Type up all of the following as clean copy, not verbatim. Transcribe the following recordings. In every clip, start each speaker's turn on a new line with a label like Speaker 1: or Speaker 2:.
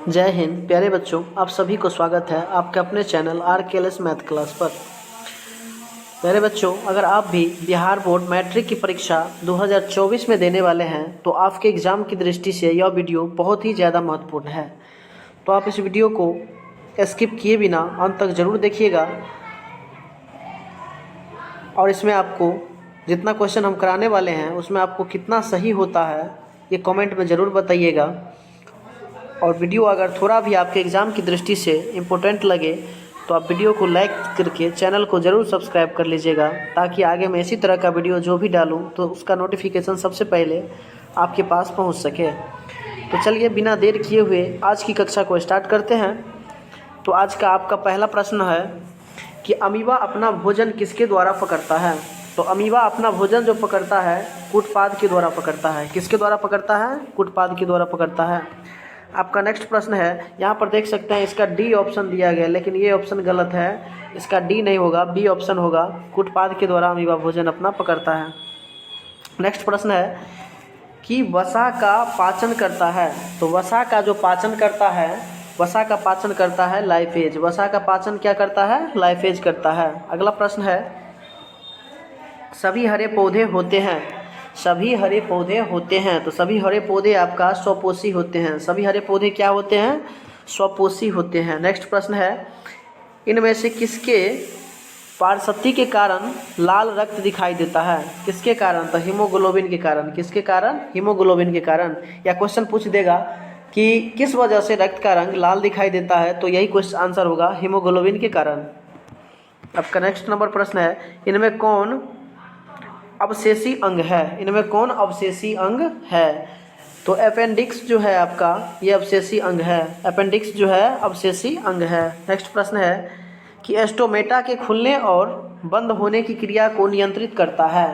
Speaker 1: जय हिंद प्यारे बच्चों, आप सभी को स्वागत है आपके अपने चैनल RKLS मैथ क्लास पर। प्यारे बच्चों, अगर आप भी बिहार बोर्ड मैट्रिक की परीक्षा 2024 में देने वाले हैं तो आपके एग्ज़ाम की दृष्टि से यह वीडियो बहुत ही ज़्यादा महत्वपूर्ण है। तो आप इस वीडियो को स्किप किए बिना अंत तक ज़रूर देखिएगा और इसमें आपको जितना क्वेश्चन हम कराने वाले हैं उसमें आपको कितना सही होता है ये कमेंट में ज़रूर बताइएगा। और वीडियो अगर थोड़ा भी आपके एग्ज़ाम की दृष्टि से इम्पोर्टेंट लगे तो आप वीडियो को लाइक करके चैनल को ज़रूर सब्सक्राइब कर लीजिएगा, ताकि आगे मैं इसी तरह का वीडियो जो भी डालूं तो उसका नोटिफिकेशन सबसे पहले आपके पास पहुंच सके। तो चलिए बिना देर किए हुए आज की कक्षा को स्टार्ट करते हैं। तो आज का आपका पहला प्रश्न है कि अमीबा अपना भोजन किसके द्वारा पकड़ता है। तो अमीबा अपना भोजन जो पकड़ता है कूटपाद के द्वारा पकड़ता है। किसके द्वारा पकड़ता है? कूटपाद के द्वारा पकड़ता है। आपका नेक्स्ट प्रश्न है, यहाँ पर देख सकते हैं इसका डी ऑप्शन दिया गया, लेकिन ये ऑप्शन गलत है। इसका डी नहीं होगा, बी ऑप्शन होगा। कूटपाद के द्वारा अमीबा भोजन अपना पकड़ता है। नेक्स्ट प्रश्न है कि वसा का पाचन करता है। तो वसा का जो पाचन करता है, वसा का पाचन करता है लाइफेज। वसा का पाचन क्या करता है? लाइफेज करता है। अगला प्रश्न है, सभी हरे पौधे होते हैं। सभी हरे पौधे होते हैं। तो सभी हरे पौधे आपका स्वपोषी होते हैं। सभी हरे पौधे क्या होते हैं? स्वपोषी होते हैं। नेक्स्ट प्रश्न है, इनमें से किसके पारसती के कारण लाल रक्त दिखाई देता है? किसके कारण? तो हीमोग्लोबिन के कारण। किसके कारण? हीमोग्लोबिन के कारण। या क्वेश्चन पूछ देगा कि किस वजह से रक्त का रंग लाल दिखाई देता है, तो यही क्वेश्चन आंसर होगा हीमोग्लोबिन के कारण। आपका नेक्स्ट नंबर प्रश्न है, इनमें कौन अवशेषी अंग है? इनमें कौन अवशेषी अंग है? तो अपेंडिक्स जो है आपका ये अवशेषी अंग है। अपेंडिक्स जो है अवशेषी अंग है। नेक्स्ट प्रश्न है कि स्टोमेटा के खुलने और बंद होने की क्रिया को नियंत्रित करता है।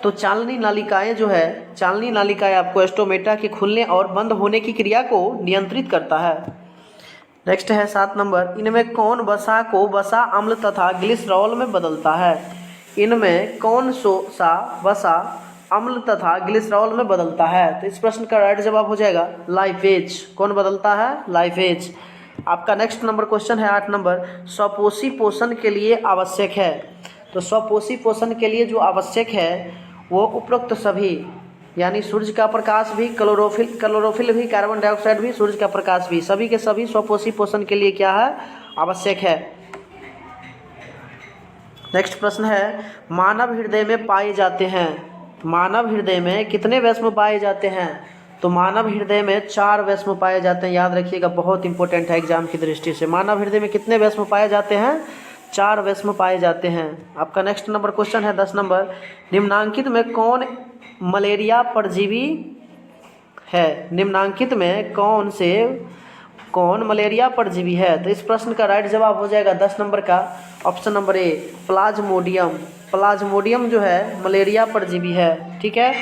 Speaker 1: तो चालनी नालिकाएं जो है, चालनी नालिकाएं आपको स्टोमेटा के खुलने और बंद होने की क्रिया को नियंत्रित करता है। नेक्स्ट है 7 नंबर, इनमें कौन वसा को वसा अम्ल तथा ग्लिसरॉल में बदलता है? इनमें कौन सा वसा अम्ल तथा ग्लिसरॉल में बदलता है? तो इस प्रश्न का राइट जवाब हो जाएगा लाइफेज। कौन बदलता है? लाइफेज। आपका नेक्स्ट नंबर क्वेश्चन है 8 नंबर, स्वपोषी पोषण के लिए आवश्यक है। तो स्वपोषी पोषण के लिए जो आवश्यक है वो उपरोक्त सभी, यानी सूर्य का प्रकाश भी, क्लोरोफिल भी, कार्बन डाइऑक्साइड भी, सूर्य का प्रकाश भी, सभी के सभी स्वपोषी पोषण के लिए क्या है? आवश्यक है। नेक्स्ट प्रश्न है, मानव हृदय में पाए जाते हैं। मानव हृदय में कितने वैष्म पाए जाते हैं? तो मानव हृदय में 4 वैष्म पाए जाते हैं। याद रखिएगा, बहुत इंपॉर्टेंट है एग्जाम की दृष्टि से। मानव हृदय में कितने वैष्म पाए जाते हैं? 4 वैष्म पाए जाते हैं। आपका नेक्स्ट नंबर क्वेश्चन है 10 नंबर, निम्नांकित में कौन मलेरिया परजीवी है? निम्नांकित में कौन मलेरिया परजीवी है? तो इस प्रश्न का राइट जवाब हो जाएगा 10 नंबर का option number A, Plasmodium. Plasmodium जो है मलेरिया परजीवी है। ठीक है।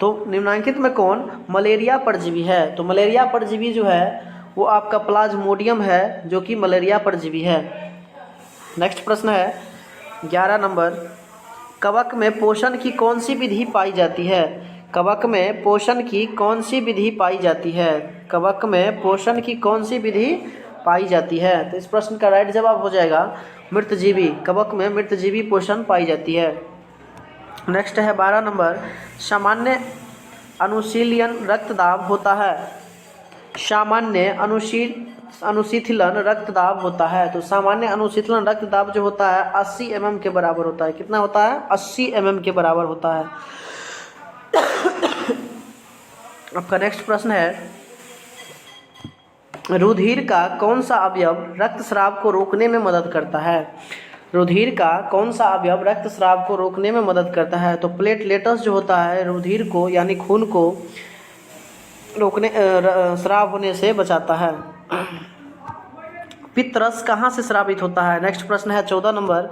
Speaker 1: तो निम्नांकित में कौन मलेरिया परजीवी है? तो मलेरिया परजीवी जो है वो आपका प्लाज्मोडियम है, जो कि मलेरिया परजीवी है। नेक्स्ट प्रश्न है 11 नंबर, कवक में पोषण की कौन सी विधि पाई जाती है? कवक में पोषण की कौन सी विधि पाई जाती है? कवक में पोषण की कौन सी विधि पाई जाती है? तो इस प्रश्न का राइट जवाब हो जाएगा मृतजीवी। कवक में मृतजीवी पोषण पाई जाती है। नेक्स्ट है 12 नंबर, सामान्य अनुशीलन रक्तदाब होता है। सामान्य अनुशीतलन रक्तदाब होता है। तो सामान्य अनुशीतलन रक्तदाब जो होता है 80 mm के बराबर होता है। कितना होता है? 80 mm के बराबर होता है। आपका नेक्स्ट प्रश्न है, रुधिर का कौन सा अवयव रक्तस्राव को रोकने में मदद करता है? रुधिर का कौन सा अवयव रक्तस्राव को रोकने में मदद करता है? तो प्लेटलेट्स जो होता है रुधिर को, यानी खून को रोकने, स्राव होने से बचाता है। पित्तरस कहाँ से स्रावित होता है? नेक्स्ट प्रश्न है 14 नंबर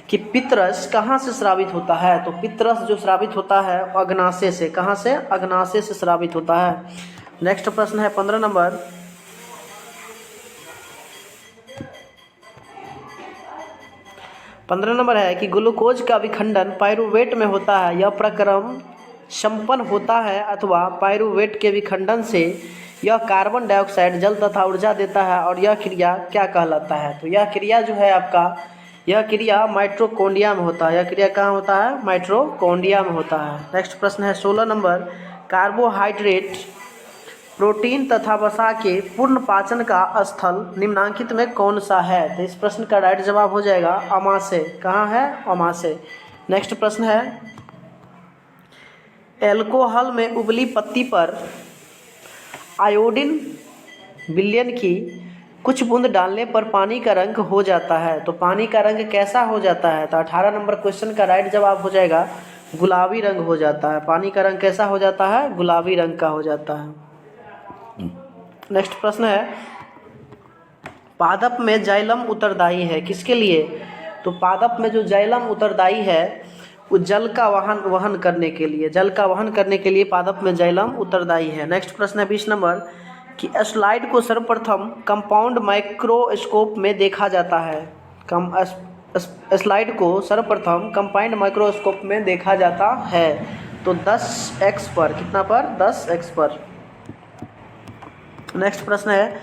Speaker 1: कि पित्तरस कहाँ से स्रावित होता है? तो पित्तरस जो स्रावित होता है अग्नाशय से। कहाँ से? अग्नाशय से स्रावित होता है। नेक्स्ट प्रश्न है 15 नंबर, 15 नंबर है कि ग्लूकोज का विखंडन पाइरूवेट में होता है, यह प्रक्रम संपन्न होता है अथवा पाइरूवेट के विखंडन से यह कार्बन डाइऑक्साइड, जल तथा ऊर्जा देता है और यह क्रिया क्या कहलाता है? तो यह क्रिया जो है आपका, यह क्रिया माइटोकॉन्ड्रिया में होता है। यह क्रिया कहाँ होता है? माइटोकॉन्ड्रिया में होता है। नेक्स्ट प्रश्न है 16 नंबर, कार्बोहाइड्रेट, प्रोटीन तथा वसा के पूर्ण पाचन का स्थल निम्नांकित में कौन सा है? तो इस प्रश्न का राइट जवाब हो जाएगा अमाशय। कहाँ है? अमाशय। नेक्स्ट प्रश्न है, एल्कोहल में उबली पत्ती पर आयोडीन विलयन की कुछ बूंद डालने पर पानी का रंग हो जाता है, तो पानी का रंग कैसा हो जाता है? तो 18 नंबर क्वेश्चन का राइट जवाब हो जाएगा गुलाबी रंग हो जाता है। पानी का रंग कैसा हो जाता है? गुलाबी रंग का हो जाता है। नेक्स्ट प्रश्न है, पादप में जाइलम उत्तरदायी है किसके लिए? तो पादप में जो जाइलम उत्तरदायी है वो जल का वहन करने के लिए, जल का वहन करने के लिए पादप में जाइलम उत्तरदायी है। नेक्स्ट प्रश्न है 20 नंबर कि स्लाइड को सर्वप्रथम कंपाउंड माइक्रोस्कोप में देखा जाता है। स्लाइड को सर्वप्रथम कंपाउंड माइक्रोस्कोप में देखा जाता है, तो 10x पर, कितना पर? 10x पर। नेक्स्ट प्रश्न है,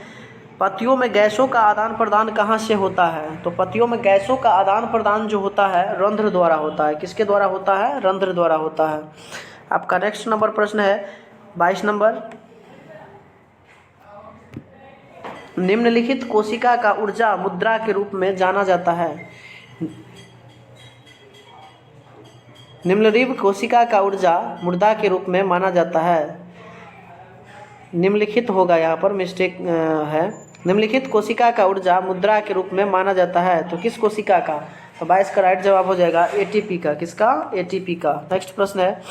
Speaker 1: पत्तियों में गैसों का आदान प्रदान कहाँ से होता है? तो पत्तियों में गैसों का आदान प्रदान जो होता है रंध्र द्वारा होता है। किसके द्वारा होता है? रंध्र द्वारा होता है। आपका नेक्स्ट नंबर प्रश्न है 22 नंबर, निम्नलिखित कोशिका का ऊर्जा मुद्रा के रूप में जाना जाता है। निम्नलिखित कोशिका का ऊर्जा मुद्रा के रूप में माना जाता है। निम्नलिखित होगा, यहाँ पर मिस्टेक है। निम्नलिखित कोशिका का ऊर्जा मुद्रा के रूप में माना जाता है, तो किस कोशिका का? तो 22 का राइट जवाब हो जाएगा एटीपी का। किसका? एटीपी का। नेक्स्ट प्रश्न है,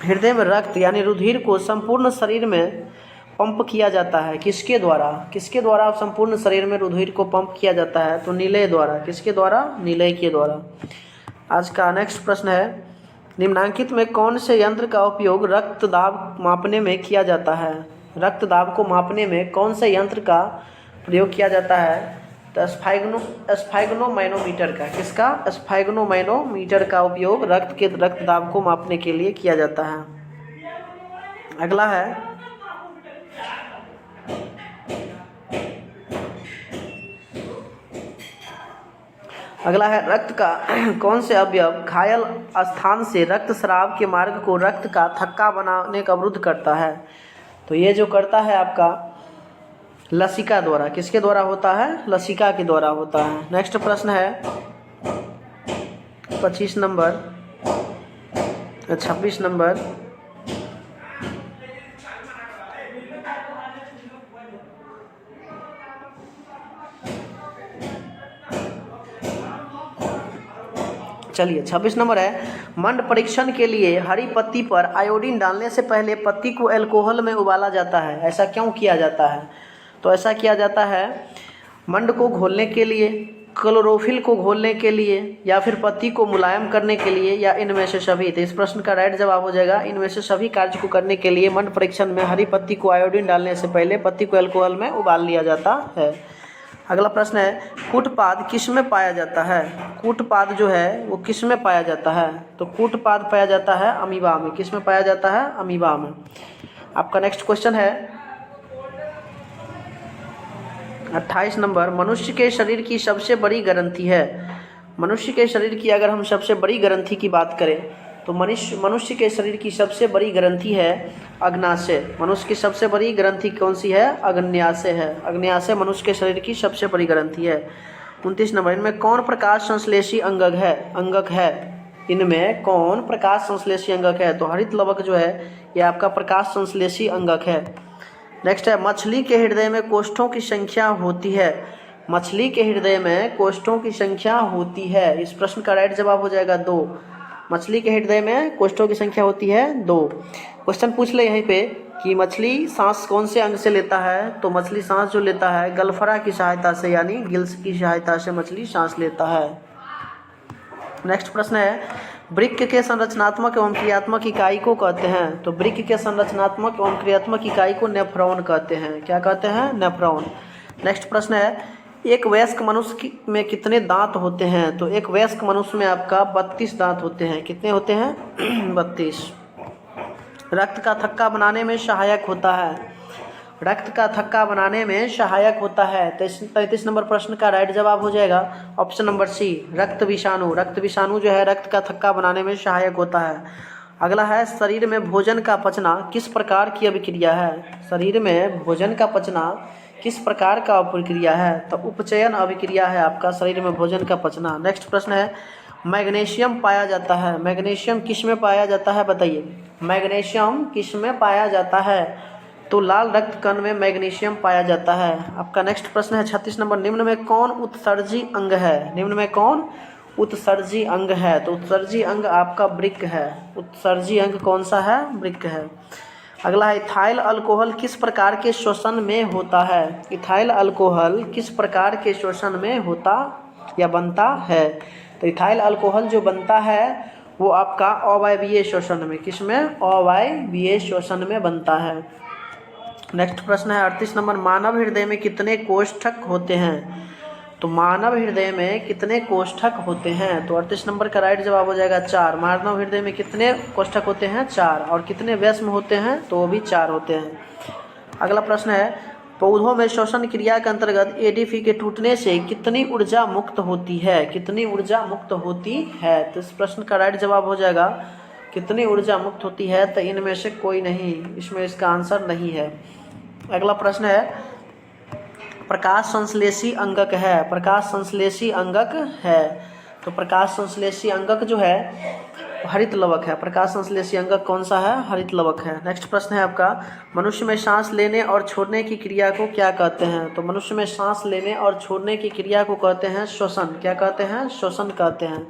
Speaker 1: हृदय में रक्त यानी रुधिर को संपूर्ण शरीर में पंप किया जाता है किसके द्वारा? किसके द्वारा संपूर्ण शरीर में रुधिर को पंप किया जाता है? तो नीलय द्वारा। किसके द्वारा? नीलय के द्वारा। आज का नेक्स्ट प्रश्न है, निम्नांकित में कौन से यंत्र का उपयोग रक्त दाब मापने में किया जाता है? रक्त दाब को मापने में कौन से यंत्र का प्रयोग किया जाता है? तो स्फैग्नोमैनोमीटर का। किसका? स्फैग्नोमैनोमीटर का उपयोग रक्त दाब को मापने के लिए किया जाता है। अगला है, रक्त का कौन से अवयव घायल स्थान से रक्त स्राव के मार्ग को रक्त का थक्का बनाने का अवरुद्ध करता है? तो ये जो करता है आपका लसिका द्वारा। किसके द्वारा होता है? लसिका के द्वारा होता है। नेक्स्ट प्रश्न है 25 नंबर, 26 नंबर, चलिए 26 नंबर है, मंड परीक्षण के लिए हरी पत्ती पर आयोडीन डालने से पहले पत्ती को अल्कोहल में उबाला जाता है। ऐसा क्यों किया जाता है? तो ऐसा किया जाता है मंड को घोलने के लिए, क्लोरोफिल को घोलने के लिए, या फिर पत्ती को मुलायम करने के लिए, या इनमें से सभी। तो इस प्रश्न का राइट जवाब हो जाएगा इनमें से सभी कार्य को करने के लिए मंड परीक्षण में हरी पत्ती को आयोडीन डालने से पहले पत्ती को अल्कोहल में उबाल लिया जाता है। अगला प्रश्न है, कूटपाद किस में पाया जाता है? कूटपाद जो है वो किस में पाया जाता है? तो कूटपाद पाया जाता है अमीबा में। किस में पाया जाता है? अमीबा में। आपका नेक्स्ट क्वेश्चन है 28 नंबर, मनुष्य के शरीर की सबसे बड़ी ग्रंथि है। मनुष्य के शरीर की अगर हम सबसे बड़ी ग्रंथि की बात करें तो मनुष्य के शरीर की सबसे बड़ी ग्रंथि है अग्न्याशय। मनुष्य की सबसे बड़ी ग्रंथि कौन सी है? अग्न्याशय है। अग्न्याशय मनुष्य के शरीर की सबसे बड़ी ग्रंथि है। 29 नंबर, इनमें कौन प्रकाश संश्लेषी अंगक है? इनमें कौन प्रकाश संश्लेषी अंगक है? तो हरित लवक जो है ये आपका प्रकाश संश्लेषी अंगक है। नेक्स्ट है, मछली के हृदय में कोष्ठों की संख्या होती है। मछली के हृदय में कोष्ठों की संख्या होती है। इस प्रश्न का राइट जवाब हो जाएगा 2। मछली के हृदय में कोष्ठों की संख्या होती है 2। क्वेश्चन पूछ ले यहीं पे कि मछली सांस कौन से अंग से लेता है? तो मछली सांस जो लेता है गलफरा की सहायता से, यानी गिल्स की सहायता से मछली सांस लेता है। नेक्स्ट प्रश्न है, वृक्क के संरचनात्मक एवं क्रियात्मक इकाई को कहते हैं? तो वृक्क के संरचनात्मक एवं क्रियात्मक इकाई को नेफ्रॉन कहते हैं। क्या कहते हैं? नेफ्रॉन। नेक्स्ट प्रश्न है, एक वयस्क मनुष्य में कितने दांत होते हैं? तो एक वयस्क मनुष्य में आपका 32 दांत होते हैं। कितने होते हैं? 32। रक्त का थक्का बनाने में सहायक होता है। रक्त का थक्का बनाने में सहायक होता है। 33 नंबर प्रश्न का राइट जवाब हो जाएगा ऑप्शन नंबर सी, रक्त विषाणु। रक्त विषाणु जो है रक्त का थक्का बनाने में सहायक होता है। अगला है, शरीर में भोजन का पचना किस प्रकार की अभिक्रिया है? शरीर में भोजन का पचना किस प्रकार का अभिक्रिया है? तो उपचयन अभिक्रिया है आपका शरीर में भोजन का पचना। नेक्स्ट प्रश्न है, मैग्नीशियम पाया जाता है। मैग्नीशियम किस में पाया जाता है बताइए? मैग्नीशियम किस में पाया जाता है? तो लाल रक्त कण में मैग्नीशियम पाया जाता है। आपका नेक्स्ट प्रश्न है 36 नंबर, निम्न में कौन उत्सर्जी अंग है? निम्न में कौन उत्सर्जी अंग है? तो उत्सर्जी अंग आपका वृक्क है। उत्सर्जी अंग कौन सा है? वृक्क है। अगला है, इथाइल अल्कोहल किस प्रकार के शोषण में होता है? इथाइल अल्कोहल किस प्रकार के शोषण में होता या बनता है? तो इथाइल अल्कोहल जो बनता है वो आपका अवायवीय शोषण में, किस में? अवायवीय शोषण में बनता है। नेक्स्ट प्रश्न है 38 नंबर, मानव हृदय में कितने कोष्ठक होते हैं? तो मानव हृदय में कितने कोष्ठक होते हैं? तो 38 नंबर का राइट जवाब हो जाएगा 4। मानव हृदय में कितने कोष्ठक होते हैं? 4। और कितने व्यस्म होते हैं? तो वो भी 4 होते हैं। अगला प्रश्न है, पौधों में श्वसन क्रिया के अंतर्गत एडीपी के टूटने से कितनी ऊर्जा मुक्त होती है? कितनी ऊर्जा मुक्त होती है? तो इस प्रश्न का राइट जवाब हो जाएगा कितनी ऊर्जा मुक्त होती है? तो इनमें से कोई नहीं, इसमें इसका आंसर नहीं है। अगला प्रश्न है, प्रकाश संश्लेषी अंगक है। प्रकाश संश्लेषी अंगक है। तो प्रकाश संश्लेषी अंगक जो है हरित लवक है। प्रकाश संश्लेषी अंगक कौन सा है? हरित लवक है। नेक्स्ट प्रश्न है आपका, मनुष्य में सांस लेने और छोड़ने की क्रिया को क्या कहते हैं? तो मनुष्य में सांस लेने और छोड़ने की क्रिया को कहते हैं श्वसन। क्या कहते हैं? श्वसन कहते हैं।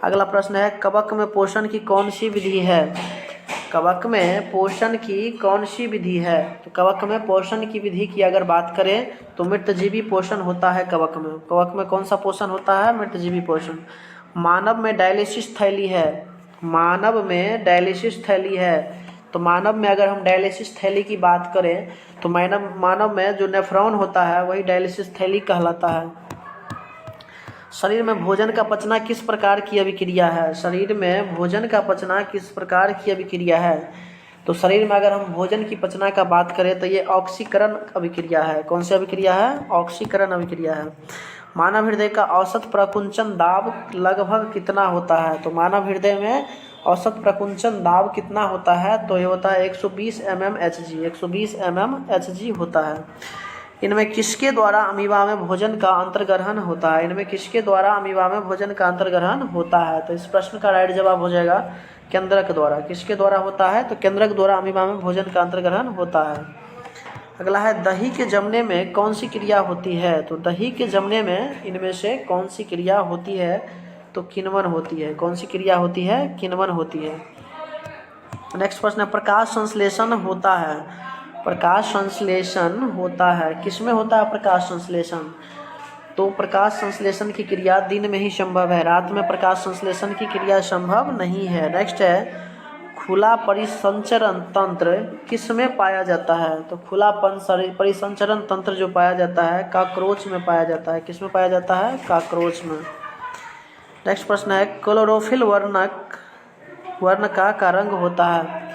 Speaker 1: अगला प्रश्न है, कवक में पोषण की कौन सी विधि है? कवक में पोषण की कौन सी विधि है? तो कवक में पोषण की विधि की अगर बात करें तो मृतजीवी पोषण होता है कवक में। कवक में कौन सा पोषण होता है? मृतजीवी पोषण। मानव में डायलिसिस थैली है। मानव में डायलिसिस थैली है। तो मानव में अगर हम डायलिसिस थैली की बात करें तो मानव में जो नेफ्रॉन होता है वही डायलिसिस थैली कहलाता है। शरीर में भोजन का पचना किस प्रकार की अभिक्रिया है? शरीर में भोजन का पचना किस प्रकार की अभिक्रिया है? तो शरीर में अगर हम भोजन की पचना का बात करें तो ये ऑक्सीकरण अभिक्रिया है। कौन सी अभिक्रिया है? ऑक्सीकरण अभिक्रिया है। मानव हृदय का औसत प्रकुंचन दाब लगभग कितना होता है? तो मानव हृदय में औसत प्रकुंचन दाब कितना होता है? तो ये होता है 120 mmHg। 120 mmHg होता है। इनमें किसके द्वारा अमीबा में भोजन का अंतर्ग्रहण होता है? इनमें किसके द्वारा अमीबा में भोजन का अंतर्ग्रहण होता है? तो इस प्रश्न का राइट जवाब हो जाएगा केंद्रक द्वारा। किसके द्वारा होता है? तो केंद्रक द्वारा अमीबा में भोजन का अंतर्ग्रहण होता है। अगला है, दही के जमने में कौन सी क्रिया होती है? तो दही के जमने में इनमें से कौन सी क्रिया होती है? तो किण्वन होती है। कौन सी क्रिया होती है? किण्वन होती है। नेक्स्ट प्रश्न है, प्रकाश संश्लेषण होता है। प्रकाश संश्लेषण होता है, किसमें होता है प्रकाश संश्लेषण? तो प्रकाश संश्लेषण की क्रिया दिन में ही संभव है, रात में प्रकाश संश्लेषण की क्रिया संभव नहीं है। नेक्स्ट है, खुला परिसंचरण तंत्र किसमें पाया जाता है? तो खुला परिसंचरण तंत्र जो पाया जाता है कॉकरोच में पाया जाता है। किसमें पाया जाता है? कॉकरोच में। नेक्स्ट प्रश्न है, क्लोरोफिल वर्ण का रंग होता है।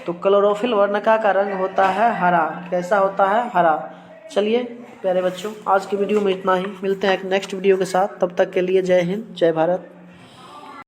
Speaker 1: तो क्लोरोफिल वर्णका का रंग होता है हरा। कैसा होता है? हरा। चलिए प्यारे बच्चों, आज की वीडियो में इतना ही। मिलते हैं एक नेक्स्ट वीडियो के साथ। तब तक के लिए जय हिंद, जय भारत।